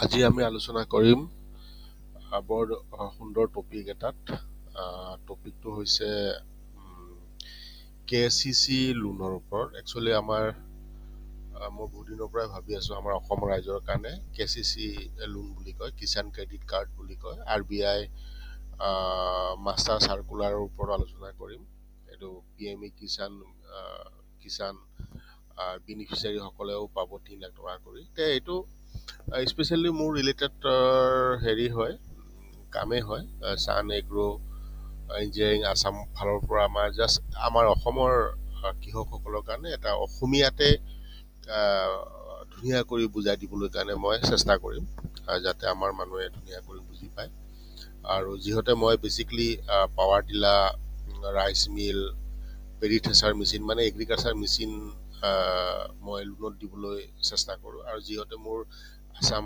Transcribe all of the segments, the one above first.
আজি আমি আলোচনা কৰিম বৰ সুন্দৰ টপিক এটাত। টপিকটো হৈছে KCC লোনৰ ওপৰত। একচুৱেলি মই বহুত দিনৰ পৰাই ভাবি আছোঁ আমাৰ অসমৰ ৰাইজৰ কাৰণে KCC লোন বুলি কয়, কিষাণ ক্ৰেডিট কাৰ্ড বুলি কয়। RBI মাষ্টাৰ চাৰ্কুলাৰৰ ওপৰত আলোচনা কৰিম। এইটো PME কিষাণ বেনিফিচিয়াৰীসকলেও পাব 3 লাখ টকা কৰি। এইটো স্পেচিয়েলি মোৰ ৰিলেটেড কামেই হয়। চান এগ্ৰ' ইঞ্জিনিয়াৰিং আছাম ফালৰ পৰা আমাৰ অসমৰ কৃষকসকলৰ কাৰণে এটা অসমীয়াতে ধুনীয়া কৰি বুজাই দিবলৈ কাৰণে মই চেষ্টা কৰিম, যাতে আমাৰ মানুহে ধুনীয়া কৰি বুজি পায়। আৰু যিহেতু মই basically power tiller, rice mill, paddy thresher machine মানে এগ্ৰিকালচাৰ মেচিন মই লোনত দিবলৈ চেষ্টা কৰোঁ। আৰু যিহেতু মোৰ আছাম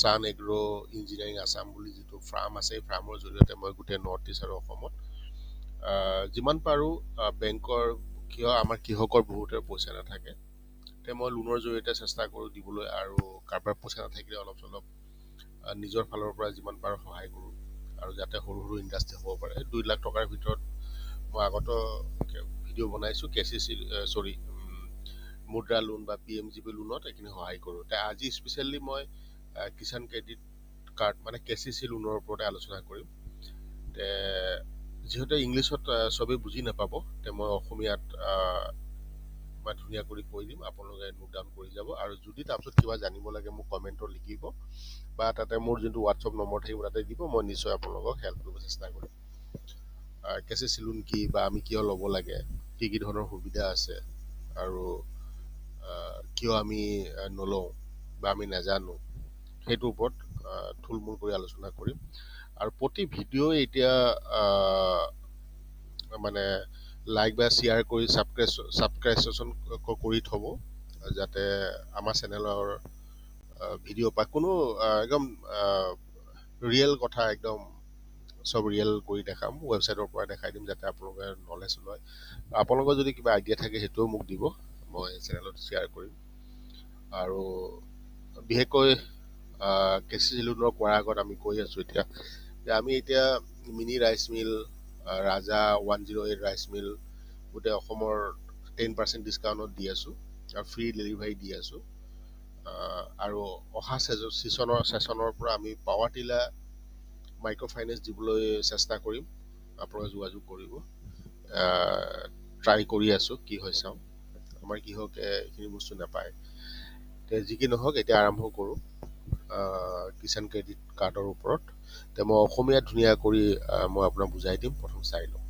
চান এগ্ৰ' ইঞ্জিনিয়াৰিং আছাম বুলি যিটো ফাৰ্ম আছে, এই ফাৰ্মৰ জৰিয়তে মই গোটেই নৰ্থ ইষ্ট আৰু অসমত যিমান পাৰোঁ বেংকৰ আমাৰ কৃষকৰ বহুতে পইচা নাথাকে, মই লোনৰ জৰিয়তে চেষ্টা কৰোঁ দিবলৈ। আৰু কাৰোবাৰ পইচা নাথাকিলে অলপ চলপ নিজৰ ফালৰ পৰা যিমান পাৰোঁ সহায় কৰোঁ, আৰু যাতে সৰু সৰু ইণ্ডাষ্ট্ৰি হ'ব পাৰে। 2 লাখ টকাৰ ভিতৰত মই আগত ভিডিঅ' বনাইছোঁ মুদ্ৰা লোন বা PMGP লোনত এইখিনি সহায় কৰোঁ। আজি স্পেচিয়েলি মই কিষাণ ক্ৰেডিট কাৰ্ড মানে KCC লোনৰ ওপৰতে আলোচনা কৰিম। যিহেতু ইংলিছত চবেই বুজি নাপাব, মই অসমীয়াত মই ধুনীয়া কৰি কৈ দিম, আপোনালোকে নোট ডাউন কৰি যাব। আৰু যদি তাৰপিছত কিবা জানিব লাগে মোক কমেণ্টত লিখিব, বা তাতে মোৰ যোনটো হোৱাটছআপ নম্বৰ থাকিব তাতে দিব, মই নিশ্চয় আপোনালোকক হেল্প কৰিব চেষ্টা কৰিম। KCC লোন কি, বা আমি কিয় ল'ব লাগে, কি কি ধৰণৰ সুবিধা আছে, আৰু কিয় আমি নলওঁ বা আমি নাজানো, সেইটোৰ ওপৰত থুলমূল কৰি আলোচনা কৰিম। আৰু প্ৰতি ভিডিঅ' এতিয়া মানে লাইক বা শ্বেয়াৰ কৰি ছাবস্ক্ৰিপশ্যন কৰি থ'ব, যাতে আমাৰ চেনেলৰ ভিডিঅ' পায়। কোনো একদম ৰিয়েল কথা, একদম চব ৰিয়েল কৰি দেখাম, ৱেবছাইটৰ পৰা দেখাই দিম, যাতে আপোনালোকে নলেজ লয়। আপোনালোকৰ যদি কিবা আইডিয়া থাকে সেইটোও মোক দিব, মই চেনেলত শ্বেয়াৰ কৰিম। আৰু বিশেষকৈ KCC লোনৰ কৰাৰ আগত আমি কৈ আছোঁ আমি এতিয়া মিনি ৰাইচ মিল, ৰাজা 108 ৰাইচ মিল গোটেই অসমৰ 10% ডিছকাউণ্টত দি আছোঁ, আৰু ফ্ৰী ডেলিভাৰী দি আছোঁ। আৰু অহা ছেশ্যনৰ পৰা আমি পাৱাৰ টিলাৰ মাইক্ৰ' ফাইনেন্স দিবলৈ চেষ্টা কৰিম। আপোনালোকে যোগাযোগ কৰিব। ট্ৰাই কৰি আছোঁ, কি হয় চাওঁ। আমাৰ কৃষকে এইখিনি বস্তু নাপায়। যি কি নহওক, এতিয়া আৰম্ভ কৰোঁ কিষাণ ক্ৰেডিট কাৰ্ডৰ ওপৰত। মই অসমীয়াত ধুনীয়া কৰি মই আপোনাক বুজাই দিম। প্ৰথম চাই লওঁ।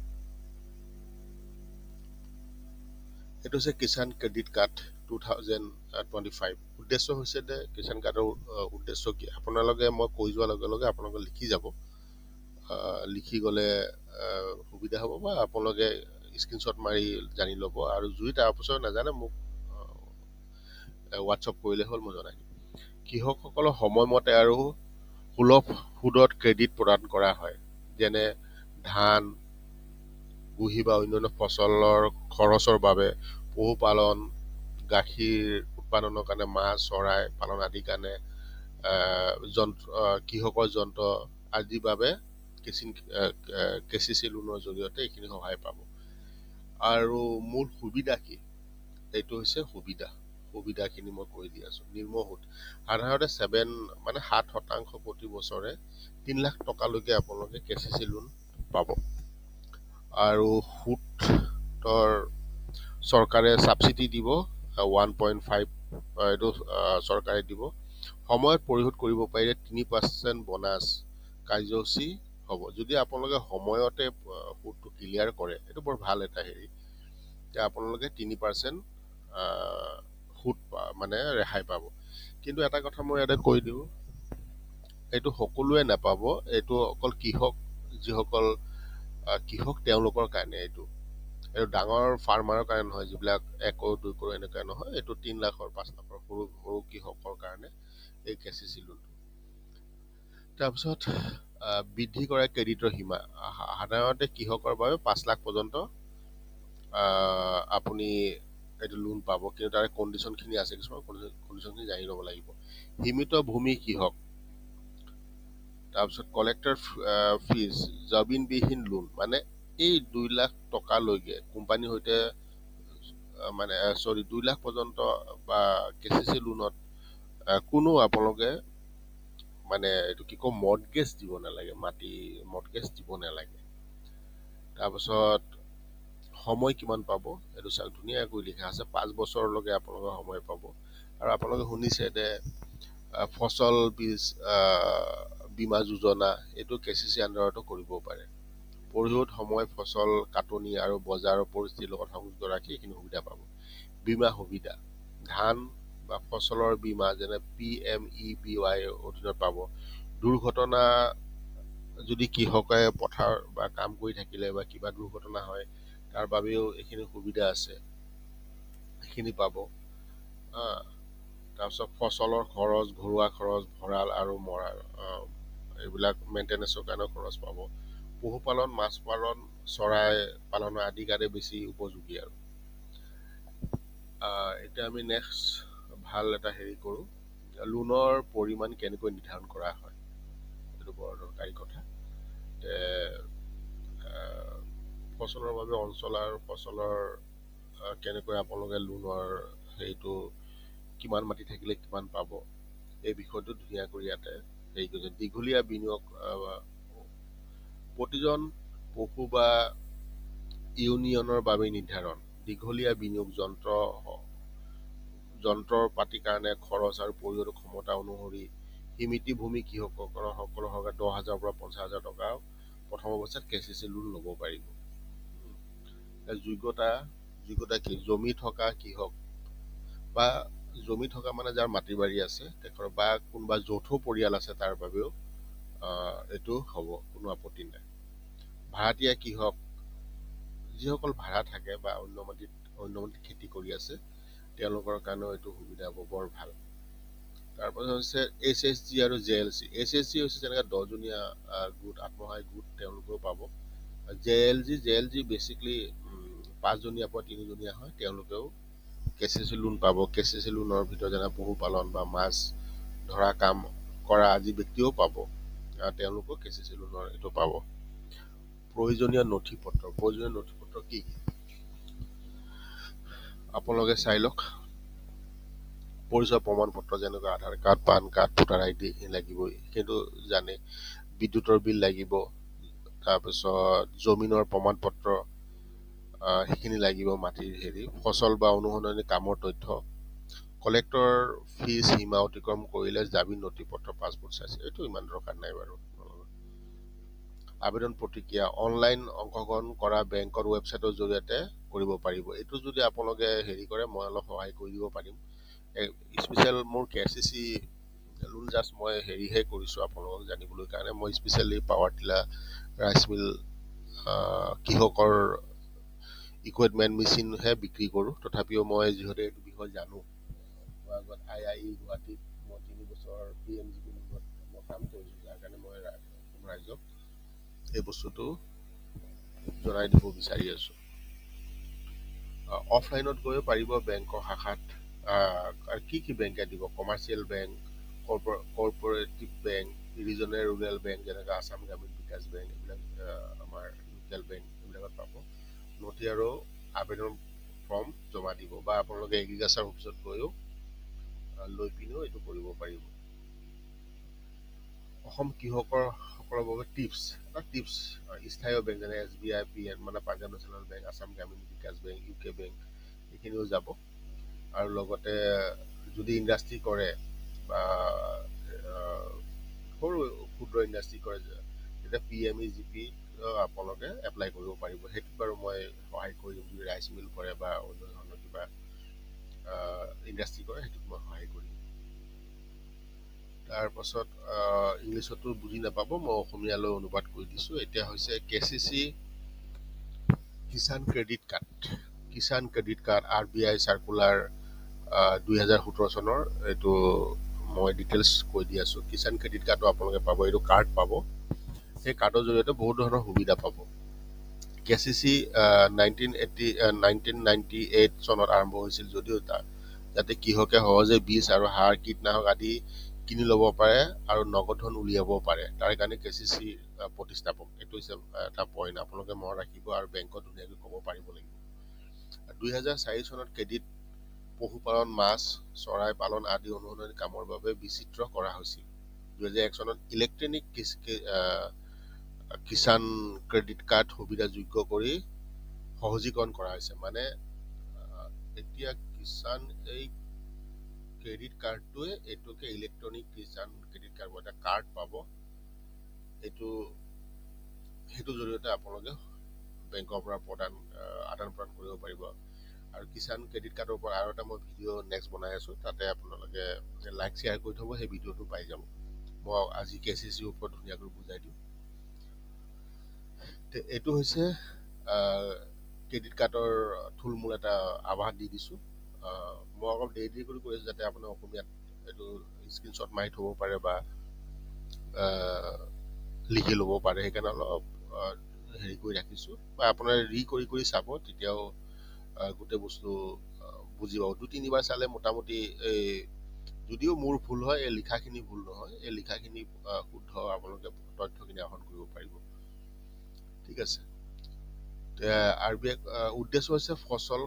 এইটো হৈছে কিষাণ ক্ৰেডিট কাৰ্ড 2025। উদ্দেশ্য হৈছে যে কিষাণ কাৰ্ডৰ উদ্দেশ্য কি, আপোনালোকে মই কৈ যোৱাৰ লগে লগে আপোনালোকে লিখি যাব। লিখি গ'লে সুবিধা হ'ব, বা আপোনালোকে স্ক্ৰীনশ্বট মাৰি জানি ল'ব। আৰু যদি তাৰপিছত নাজানে মোক হোৱাটছআপ কৰিলে হ'ল, মই জনাই দিম। কৃষকসকলক সময়মতে আৰু সুলভ সুদত ক্ৰেডিট প্ৰদান কৰা হয়, যেনে ধান, গুহি বা অন্যান্য ফচলৰ খৰচৰ বাবে, পশুপালন, গাখীৰ উৎপাদনৰ কাৰণে, মাছ, চৰাই পালন আদিৰ কাৰণে, কৃষকৰ যন্ত্ৰ আদিৰ বাবে KCC লোনৰ জৰিয়তে এইখিনি সহায় পাব। আৰু মূল সুবিধা কি, এইটো হৈছে সুবিধাখিনি মই কৈ দি আছোঁ। নিম্ন সুদ সাধাৰণতে 7% প্ৰতি বছৰে 3 লাখ টকালৈকে আপোনালোকে KCC লোন পাব। আৰু সুদৰ চৰকাৰে ছাবচিডি দিব, 1.5 এইটো চৰকাৰে দিব। সময়ত পৰিশোধ কৰিব পাৰিলে 3% বোনাছ কাৰ্যসূচী হ'ব। যদি আপোনালোকে সময়তে সুদটো ক্লিয়াৰ কৰে, এইটো বৰ ভাল এটা এতিয়া আপোনালোকে 3% সুদ মানে ৰেহাই পাব। কিন্তু এটা কথা মই ইয়াতে কৈ দিওঁ, এইটো সকলোৱে নাপাব। এইটো অকল যিসকল কৃষক তেওঁলোকৰ কাৰণে। এইটো ডাঙৰ ফাৰ্মাৰৰ কাৰণে নহয়, যিবিলাক 1 কৰ'ৰ 2 কৰ'ৰ এনেকুৱা নহয়। এইটো 3 লাখৰ 5 লাখৰ সৰু সৰু কৃষকৰ কাৰণে এই KCC লোনটো। তাৰপিছত বৃদ্ধি কৰা ক্ৰেডিটৰ সীমা সাধাৰণতে কৃষকৰ বাবে 5 লাখ পৰ্যন্ত আপুনি এইটো লোন পাব, কিন্তু তাৰে কণ্ডিশ্যনখিনি আছে, কিছুমান কণ্ডিশ্যনখিনি জানি ল'ব লাগিব। সীমিত ভূমি কৃষক, তাৰপিছত কালেক্টৰ ফিজ, জামিনবিহীন লোন, মানে এই 2 লাখ টকালৈকে কোম্পানীৰ সৈতে মানে 2 লাখ পৰ্যন্ত বা KCC লোনত কোনো আপোনালোকে মানে এইটো কি কয় মৰ্টগেজ দিব নালাগে, মাটি মৰ্টগেজ দিব নালাগে। তাৰপাছত সময় কিমান পাব, এইটো চাওক ধুনীয়াকৈ লিখা আছে, 5 বছৰলৈকে আপোনালোকে সময় পাব। আৰু আপোনালোকে শুনিছে যে ফচল বীজ বীমা যোজনা, এইটো KCC আণ্ডাৰতো কৰিব পাৰে। পৰিশোধ সময়, ফচল কাটনি আৰু বজাৰৰ পৰিস্থিতিৰ লগত সংযুক্ত ৰাখি এইখিনি সুবিধা পাব। বীমা সুবিধা, ধান বা ফচলৰ বীমা যেনে PMEBY অধীনত পাব। দুৰ্ঘটনা, যদি কৃষকে পথাৰ বা কাম কৰি থাকিলে বা কিবা দুৰ্ঘটনা হয়, তাৰ বাবেও এইখিনি সুবিধা আছে, সেইখিনি পাব। তাৰপিছত ফচলৰ খৰচ, ঘৰুৱা খৰচ, ভঁৰাল আৰু মৰাৰ এইবিলাক মেইনটেনেন্সৰ কাৰণে খৰচ পাব। পশুপালন, মাছ পালন, চৰাই পালনৰ আদি কাৰণে বেছি উপযোগী। আৰু এতিয়া আমি নেক্সট ভাল এটা হেৰি কৰোঁ, লোনৰ পৰিমাণ কেনেকৈ নিৰ্ধাৰণ কৰা হয়, এইটো বৰ দৰকাৰী কথা। ফচলৰ বাবে অঞ্চল আৰু ফচলৰ কেনেকৈ আপোনালোকে লোনৰ হেৰিটো কিমান মাটি থাকিলে কিমান পাব, এই বিষয়টো ধুনীয়াকৈ ইয়াতে হেৰি কৰিছে। দীঘলীয়া বিনিয়োগ, প্ৰতিজন পশু বা ইউনিয়নৰ বাবে নিৰ্ধাৰণ, দীঘলীয়া বিনিয়োগ, যন্ত্ৰৰ পাতিৰ কাৰণে খৰচ আৰু পৰিশোধ ক্ষমতা অনুসৰি সীমিত ভূমি কৃষকসকলৰ সকলৰ 10,000 পৰা 50,000 টকা প্ৰথম অৱস্থাত KCC লোন ল'ব পাৰিব। যোগ্যতা কি, জমি থকা কৃষক বা জমি থকা মানে যাৰ মাটি বাৰী আছে তেখেতৰ বা কোনোবা যৌথ পৰিয়াল আছে তাৰ বাবেও এইটো হ'ব, কোনো আপত্তি নাই। ভাড়াতীয়া কৃষক, যিসকল ভাড়া থাকে বা অন্য মাটিত খেতি কৰি আছে, তেওঁলোকৰ কাৰণেও এইটো সুবিধা হ'ব, বৰ ভাল। তাৰপাছত হৈছে SHG আৰু JLC। SHG হৈছে যেনেকৈ 10জনীয়া গোট, আত্মসহায়ক গোট, তেওঁলোকেও পাব। JLG বেচিকলি 5জনীয়া পৰা 3জনীয়া হয়, তেওঁলোকেও KCC লোন পাব। KCC লোনৰ ভিতৰত যেনে পশুপালন বা মাছ ধৰা কাম কৰা আজি ব্যক্তিও পাব, তেওঁলোকেও KCC লোনৰ এইটো পাব। প্ৰয়োজনীয় নথিপত্ৰ কি আপোনালোকে চাই লওক। পৰিচয় প্ৰমাণ পত্ৰ যেনেকৈ Aadhaar card, PAN card, voter ID লাগিবই, সেইটো জানে। বিদ্যুতৰ বিল লাগিব, তাৰপিছত জমিনৰ প্ৰমাণ পত্ৰ সেইখিনি লাগিব, মাটিৰ হেৰি, ফচল বা অনুসন্ধানী কামৰ তথ্য, কালেক্টৰ ফিজ সীমা অতিক্ৰম কৰিলে জামিন নথিপত্ৰ, পাছপোৰ্ট চাইজ, এইটো ইমান দৰকাৰ নাই বাৰু। আবেদন প্ৰক্ৰিয়া, অনলাইন অংশগ্ৰহণ কৰা বেংকৰ ৱেবছাইটৰ জৰিয়তে কৰিব পাৰিব। এইটো যদি আপোনালোকে হেৰি কৰে, মই অলপ সহায় কৰি দিব পাৰিম। স্পেচিয়েল মোৰ KCC লোন জাষ্ট মই হেৰিহে কৰিছোঁ আপোনালোকক জানিবলৈ কাৰণে। মই specially power tiller, rice mill, কৃষকৰ ইকুইপমেণ্ট, মেচিনহে বিক্ৰী কৰোঁ। তথাপিও মই যিহেতু এইটো বিষয়ে জানো, মই আগত IIE গুৱাহাটীত মই 3 বছৰ PMGP লোনত মই কাম কৰিছোঁ, যাৰ কাৰণে মই ৰাইজক এই বস্তুটো জনাই দিব বিচাৰি আছোঁ। অফলাইনত গৈও পাৰিব বেংকৰ শাখাত। আৰু কি বেংকে দিব, commercial bank, cooperative bank, regional rural bank যেনেকৈ আসাম গ্ৰামীণ বিকাশ বেংক, এইবিলাক আমাৰ লোকেল বেংক, এইবিলাকত পাব। নথি আৰু আবেদন ফৰ্ম জমা দিব, বা আপোনালোকে এগ্ৰিকালচাৰ অফিচত গৈও লৈ পিনেও এইটো কৰিব পাৰিব। অসম কৃষকসকলৰ বাবে টিপছ, স্থায়ী বেংক যেনে SBI, PN মানে পাঞ্জাৱ নেশ্যনেল বেংক, আসাম গ্ৰামীণ বিকাশ বেংক, UK বেংক, এইখিনিও যাব। আৰু লগতে যদি ইণ্ডাষ্ট্ৰী কৰে বা সৰু ক্ষুদ্ৰ ইণ্ডাষ্ট্ৰী কৰে, তেতিয়া PMEGP আপোনালোকে এপ্লাই কৰিব পাৰিব। সেইটোত বাৰু মই সহায় কৰি দিম। যদি ৰাইচ মিল কৰে বা অন্য ধৰণৰ কিবা ইণ্ডাষ্ট্ৰী কৰে, সেইটোত মই সহায় কৰিম। তাৰপাছত ইংলিছতো বুজি নাপাব, মই অসমীয়ালৈ অনুবাদ কৰি দিছোঁ। এতিয়া হৈছে KCC Kisan credit card, RBI circular 2017 চনৰ, এইটো মই ডিটেইলছ কৈ দি আছোঁ। কিষাণ ক্ৰেডিট কাৰ্ডো আপোনালোকে পাব, এইটো কাৰ্ড পাব। সেই কাৰ্ডৰ জৰিয়তে বহুত ধৰণৰ সুবিধা পাব। KCC 1998 চনত আৰম্ভ হৈছিল যদিও যাতে কৃষকে সহজে বীজ আৰু সাৰ কীটনাশক আদি কিনি ল'ব পাৰে আৰু নগদ ধন উলিয়াব পাৰে, তাৰ কাৰণে KCC প্ৰতিষ্ঠাপক। এইটো হৈছে এটা পইণ্ট আপোনালোকে মনত ৰাখিব আৰু বেংকত ধুনীয়াকৈ ক'ব পাৰিব লাগিব। 2004 চনত ক্ৰেডিট পশুপালন, মাছ, চৰাই পালন আদি অনুসন্ধানী কামৰ বাবে বিচিত্ৰ কৰা হৈছিল। 2001 চনত ইলেক্ট্ৰনিক কিষাণ ক্ৰেডিট কাৰ্ড সুবিধাযোগ্য কৰি সহজীকৰণ কৰা হৈছে। মানে এতিয়া কিষাণ এই ক্ৰেডিট কাৰ্ডটোৱে এইটোকে ইলেক্ট্ৰনিক কিষাণ ক্ৰেডিট কাৰ্ড এটা কাৰ্ড পাব, সেইটোৰ জৰিয়তে আপোনালোকে বেংকৰ পৰা আদান প্ৰদান কৰিব পাৰিব। আৰু কিষাণ ক্ৰেডিট কাৰ্ডৰ পৰা আৰু এটা মই ভিডিঅ' নেক্সট বনাই আছোঁ, তাতে আপোনালোকে লাইক শ্বেয়াৰ কৰি থ'ব, সেই ভিডিঅ'টো পাই যাব। মই আজি KCCৰ ওপৰত ধুনীয়াকৈ বুজাই দিওঁ। এইটো হৈছে ক্ৰেডিট কাৰ্ডৰ থুলমূল এটা আভাস দি দিছোঁ। মই অলপ দেৰি কৰি কৈ আছোঁ যাতে আপোনাৰ অসমীয়াত এইটো স্ক্ৰীনশ্বট মাৰি থ'ব পাৰে বা লিখি ল'ব পাৰে, সেইকাৰণে অলপ হেৰি কৰি ৰাখিছোঁ, বা আপোনাৰ কৰি চাব, তেতিয়াও গোটেই বস্তু বুজি পাব। 2-3বাৰ চালে মোটামুটি এই যদিও মোৰ ভুল হয়, এই লিখাখিনি ভুল নহয়, এই লিখাখিনি শুদ্ধ আপোনালোকে তথ্যখিনি আহৰণ কৰিব পাৰিব। ঠিক আছে। RBI উদ্দেশ্য হৈছে ফচল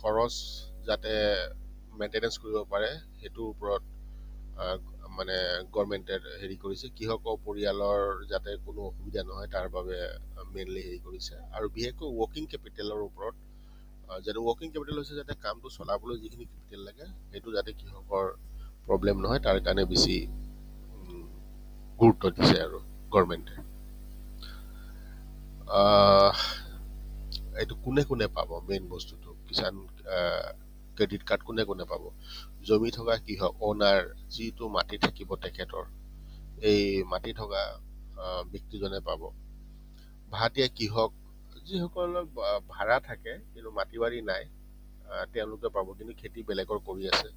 খৰচ যাতে মেইনটেনেঞ্চ কৰিব পাৰে, সেইটোৰ ওপৰত মানে গভৰ্ণমেণ্টে হেৰি কৰিছে। কৃষকৰ পৰিয়ালৰ যাতে কোনো অসুবিধা নহয় তাৰ বাবে মেইনলি হেৰি কৰিছে। আৰু বিশেষকৈ ৱৰ্কিং কেপিটেলৰ ওপৰত, যাতে ৱৰ্কিং কেপিটেল হৈছে যাতে কামটো চলাবলৈ যিখিনি কেপিটেল লাগে সেইটো যাতে কৃষকৰ প্ৰব্লেম নহয়, তাৰ কাৰণে বেছি গুৰুত্ব দিছে আৰু গভৰ্ণমেণ্টে। এইটো কোনে কোনে পাব, মেইন বস্তুটো কিষাণ ক্ৰেডিট কাৰ্ড কোনে কোনে পাব? জমি থকা কৃষক, অ'নাৰ, যিটো মাটি থাকিব তেখেতৰ, এই মাটি থকা ব্যক্তিজনে পাব। ভাড়াতীয়া কৃষক, যিসকলৰ ভাড়া থাকে কিন্তু মাটি বাৰী নাই, তেওঁলোকে পাব। কিন্তু খেতি বেলেগৰ কৰি আছে,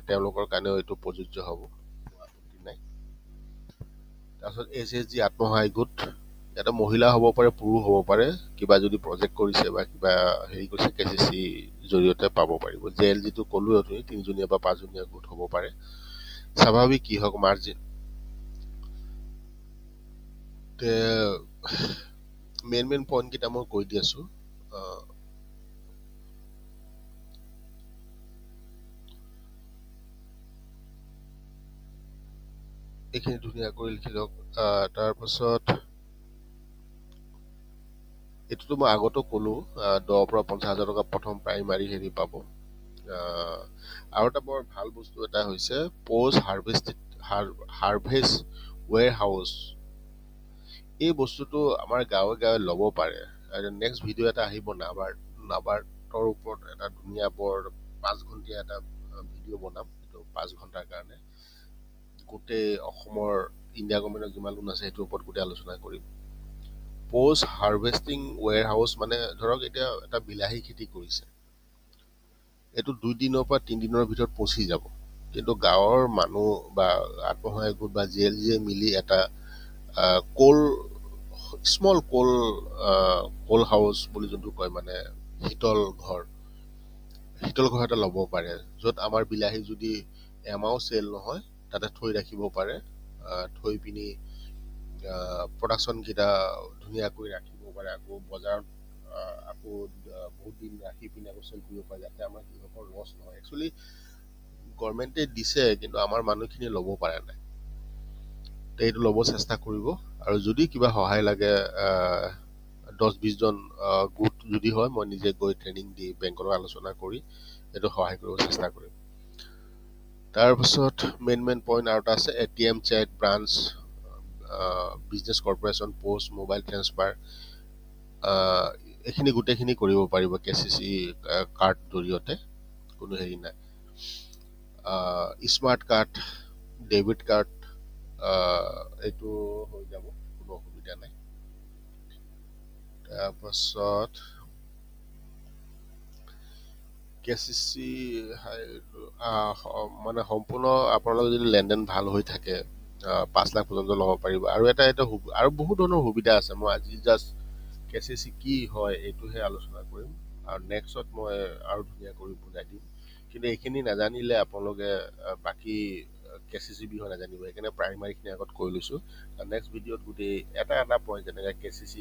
তেওঁলোকৰ কাৰণেও এইটো প্ৰযোজ্য হ'ব, আপত্তি নাই। তাৰপিছত SHG আত্মসহায়ক গোট, এটা মহিলা হ'ব পাৰে, পুৰুষ হ'ব পাৰে, কিবা যদি প্ৰজেক্ট কৰিছে বা কিবা হেৰি কৰিছে KCC জৰিয়তে পাব পাৰিব। JLG টো ক'লো, 3জনীয়া বা 5জনীয়া গোট হ'ব পাৰে। স্বাভাৱিক কৃষক মাৰ্জিন, মেইন পইণ্ট কেইটা মই কৈ দি আছো। এইখিনি ধুনীয়াকৈ লিখি লওক। তাৰপাছত এইটোতো মই আগতো ক'লো, 10,000 পৰা 50,000 টকা প্ৰথম প্ৰাইমাৰী হেৰি পাব। আৰু এটা বৰ ভাল বস্তু এটা হৈছে পোষ্ট হাৰ্ভেষ্ট ৱেৰ হাউচ। এই বস্তুটো আমাৰ গাঁৱে গাঁৱে ল'ব পাৰে। নেক্সট ভিডিঅ' এটা আহিব নাবাৰ্ডৰ ওপৰত, এটা ধুনীয়া বৰ 5 ঘণ্টীয়া এটা ভিডিঅ' বনাম, এইটো 5 ঘণ্টাৰ কাৰণে। গোটেই অসমৰ ইণ্ডিয়া গভৰ্ণমেণ্টৰ যিমান লোন আছে সেইটোৰ ওপৰত গোটেই আলোচনা কৰিম। পোষ্ট হাৰ্ভেষ্টিং ৱেৰ হাউচ মানে ধৰক এতিয়া এটা বিলাহী খেতি কৰিছে, এইটো 2 দিনৰ পৰা 3 দিনৰ ভিতৰত পচি যাব, কিন্তু গাঁৱৰ মানুহ বা আত্মসহায়ক গোট বা JLG মিলি এটা স্মল কোল হাউচ বুলি যোনটো কয়, মানে শীতল ঘৰ এটা ল'ব পাৰে, য'ত আমাৰ বিলাহী যদি এমাও চেল নহয় তাতে থৈ ৰাখিব পাৰে। থৈ পিনি প্ৰডাকশ্যন কেইটা ধুনীয়াকৈ ৰাখিব পাৰে, আকৌ বজাৰত আকৌ বহুত দিন ৰাখি পিনি আকৌ চেল কৰিব পাৰে, যাতে আমাৰ কৃষকৰ লছ নহয়। একচুৱেলি গভৰ্ণমেণ্টে দিছে, কিন্তু আমাৰ মানুহখিনি ল'ব পৰা নাই। এইটো ল'ব চেষ্টা কৰিব। আৰু যদি কিবা সহায় লাগে, 10-20 জন গোট যদি হয়, মই নিজে গৈ ট্ৰেইনিং দি বেংকৰ আলোচনা কৰি এইটো সহায় কৰিব চেষ্টা কৰিম। তাৰপিছত মেইন পইণ্ট আৰু এটা আছে, ATM, cheque, branch, business corporation, post, mobile transfer, এইখিনি গোটেইখিনি কৰিব পাৰিব KCC কাৰ্ড জৰিয়তে, কোনো হেৰি নাই। স্মাৰ্ট কাৰ্ড, ডেবিট কাৰ্ড, এইটো হৈ যাব, কোনো অসুবিধা নাই। তাৰপাছত KCC মানে সম্পূৰ্ণ আপোনালোকৰ যদি লেনদেন ভাল হৈ থাকে, 5 লাখ পৰ্যন্ত ল'ব পাৰিব। আৰু এটা আৰু বহুত ধৰণৰ সুবিধা আছে, মই আজি জাষ্ট KCC কি হয় এইটোহে আলোচনা কৰিম আৰু নেক্সটত মই আৰু ধুনীয়া কৰি বুজাই দিম কিন্তু এইখিনি নাজানিলে আপোনালোকে বাকী KCC বিষয়ে নাজানিব সেইকাৰণে প্ৰাইমাৰীখিনি আগত কৈ লৈছোঁ নেক্সট ভিডিঅ'ত গোটেই এটা এটা পইণ্ট যেনেকৈ KCC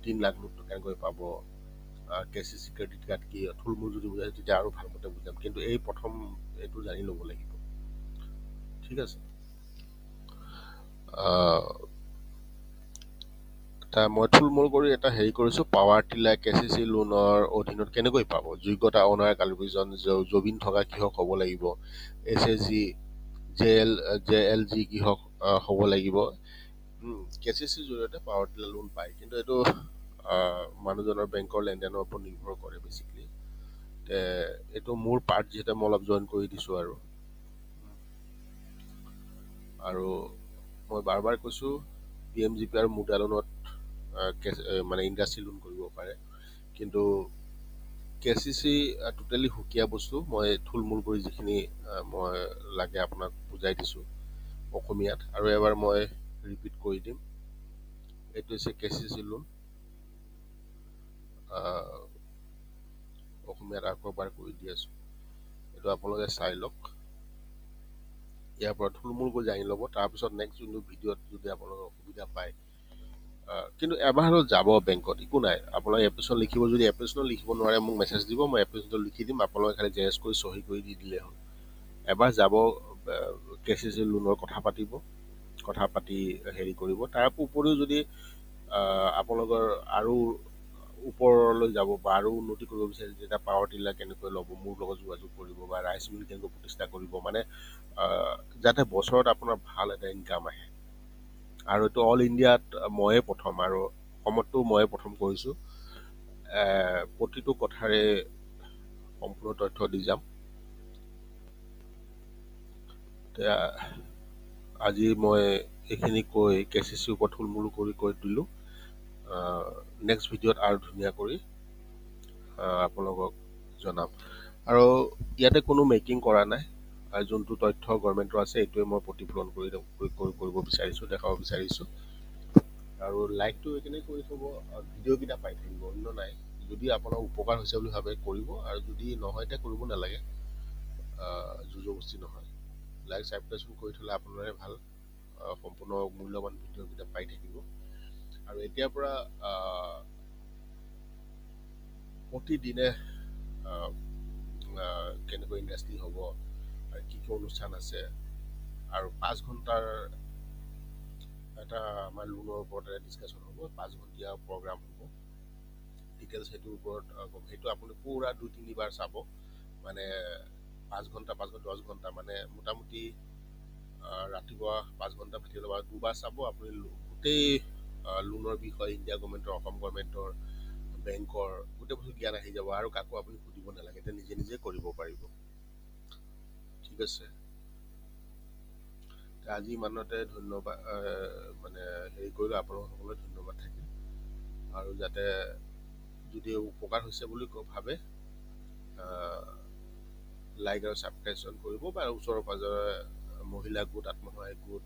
3 লাখ নোটটো কেনেকৈ পাব KCC ক্ৰেডিট কাৰ্ড কি থুলমূল যদি বুজাইছোঁ তেতিয়া আৰু ভালমতে বুজাম কিন্তু এই প্ৰথম এইটো জানি ল'ব লাগিব ঠিক আছে মই থুলমূল কৰি এটা হেৰি কৰিছোঁ পাৱাৰ টিলাৰ KCC লোনৰ অধীনত কেনেকৈ পাব যোগ্যতা অনাৰ কালিভিজন জবিন থকা কৃষক হ'ব লাগিব SSG JLG কৃষক হ'ব লাগিব KCC জৰিয়তে পাৱাৰ টিলাৰ লোন পায় কিন্তু এইটো মানুহজনৰ বেংকৰ লেনদেনৰ ওপৰত নিৰ্ভৰ কৰে বেছিকলি এইটো মোৰ পাৰ্ট যিহেতু মই অলপ জইন কৰি দিছোঁ আৰু মই বাৰ বাৰ কৈছোঁ PMGP আৰু মুদ্ৰা লোনত মানে ইণ্ডাষ্ট্ৰী লোন কৰিব পাৰে কিন্তু KCC টোটেলি সুকীয়া বস্তু মই থুলমূল কৰি যিখিনি মই লাগে আপোনাক বুজাই দিছোঁ অসমীয়াত আৰু এবাৰ মই ৰিপিট কৰি দিম এইটো হৈছে KCC লোন অসমীয়াত আকৌ এবাৰ কৰি দি আছোঁ এইটো আপোনালোকে চাই লওক ইয়াৰ পৰা থুলমূলকৈ জানি ল'ব তাৰপিছত নেক্সট যোনটো ভিডিঅ'ত যদি আপোনালোকে অসুবিধা পায় কিন্তু এবাৰ হ'লেও যাব বেংকত একো নাই আপোনালোকে এপ্লিকেশ্যন লিখিব যদি এপ্লিকেশ্যনো লিখিব নোৱাৰে মোক মেছেজ দিব মই এপ্লিকেশ্যনটো লিখি দিম আপোনালোকে খালি জেৰেক্স কৰি চহী কৰি দি দিলে হ'ল এবাৰ যাব KCC লোনৰ কথা পাতি হেৰি কৰিব তাৰ উপৰিও যদি আপোনালোকৰ আৰু ওপৰলৈ যাব বা আৰু উন্নতি কৰিব বিচাৰে যেতিয়া পাৱাৰ টিলাৰ কেনেকৈ ল'ব মোৰ লগত যোগাযোগ কৰিব বা ৰাইচ মিল কেনেকৈ প্ৰতিষ্ঠা কৰিব মানে যাতে বছৰত আপোনাৰ ভাল এটা ইনকাম আহে আৰু এইটো অল ইণ্ডিয়াত ময়ে প্ৰথম আৰু অসমতো ময়ে প্ৰথম কৰিছোঁ প্ৰতিটো কথাৰে সম্পূৰ্ণ তথ্য দি যাম আজি মই এইখিনি কৈ KCC ওপৰত থুলমূল কৰি কৈ দিলোঁ নেক্সট ভিডিঅ'ত আৰু ধুনীয়া কৰি আপোনালোকক জনাম আৰু ইয়াতে কোনো মেকিং কৰা নাই যোনটো তথ্য গভৰ্ণমেণ্টৰ আছে এইটোৱে মই প্ৰতিফলন কৰিব বিচাৰিছোঁ দেখাব বিচাৰিছোঁ আৰু লাইকটো এইখিনি কৰি থ'ব ভিডিঅ'কেইটা পাই থাকিব অন্য নাই যদি আপোনাৰ উপকাৰ হৈছে বুলি ভাবে কৰিব আৰু যদি নহয় তেতিয়া কৰিব নালাগে জুজবস্তি নহয় লাইক ছাবস্ক্ৰাইব কৰি থ'লে আপোনাৰে ভাল সম্পূৰ্ণ মূল্যৱান ভিডিঅ'কেইটা পাই থাকিব আৰু এতিয়াৰ পৰা প্ৰতিদিনে কেনেকৈ ইণ্ডাষ্ট্ৰী হ'ব আৰু কি অনুষ্ঠান আছে আৰু 5 ঘণ্টাৰ এটা আমাৰ লোনৰ ওপৰত ডিছকাশ্যন হ'ব 5 ঘণ্টীয়া প্ৰগ্ৰাম হ'ব ডিটেইলছ সেইটোৰ ওপৰত সেইটো আপুনি পুৰা 2-3 বাৰ চাব মানে 5 ঘণ্টা 10 ঘণ্টা মানে মোটামুটি ৰাতিপুৱা 5 ঘণ্টা ভাটিবেলা 2বাৰ চাব আপুনি গোটেই লোনৰ বিষয়ে ইণ্ডিয়া গভৰ্ণমেণ্টৰ অসম গভৰ্ণমেণ্টৰ বেংকৰ গোটেই বস্তু জ্ঞান আহি যাব আৰু কাকো আপুনি সুধিব নালাগে এতিয়া নিজে নিজে কৰিব পাৰিব ঠিক আছে আজি ইমানতে ধন্যবাদ মানে হেৰি কৰিলোঁ আপোনালোক সকলোৱে ধন্যবাদ থাকিল আৰু যাতে যদি উপকাৰ হৈছে বুলি ভাবে লাইক আৰু ছাবস্ক্ৰাইব কৰিব বা ওচৰৰ পাজৰে মহিলা গোট আত্মসহায়ক গোট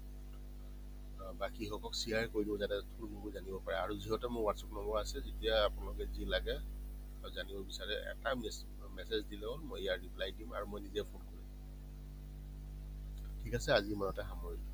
বাকী সকলক শ্বেয়াৰ কৰি দিব যাতে থুলমূলকৈ জানিব পাৰে আৰু যিহেতু মোৰ হোৱাটছএপ নম্বৰ আছে যেতিয়া আপোনালোকে যি লাগে জানিব বিচাৰে এটা মেছেজ দিলে হ'ল মই ইয়াৰ ৰিপ্লাই দিম আৰু মই নিজে ফোন কৰিম ঠিক আছে আজি ইমানতে সামৰিলোঁ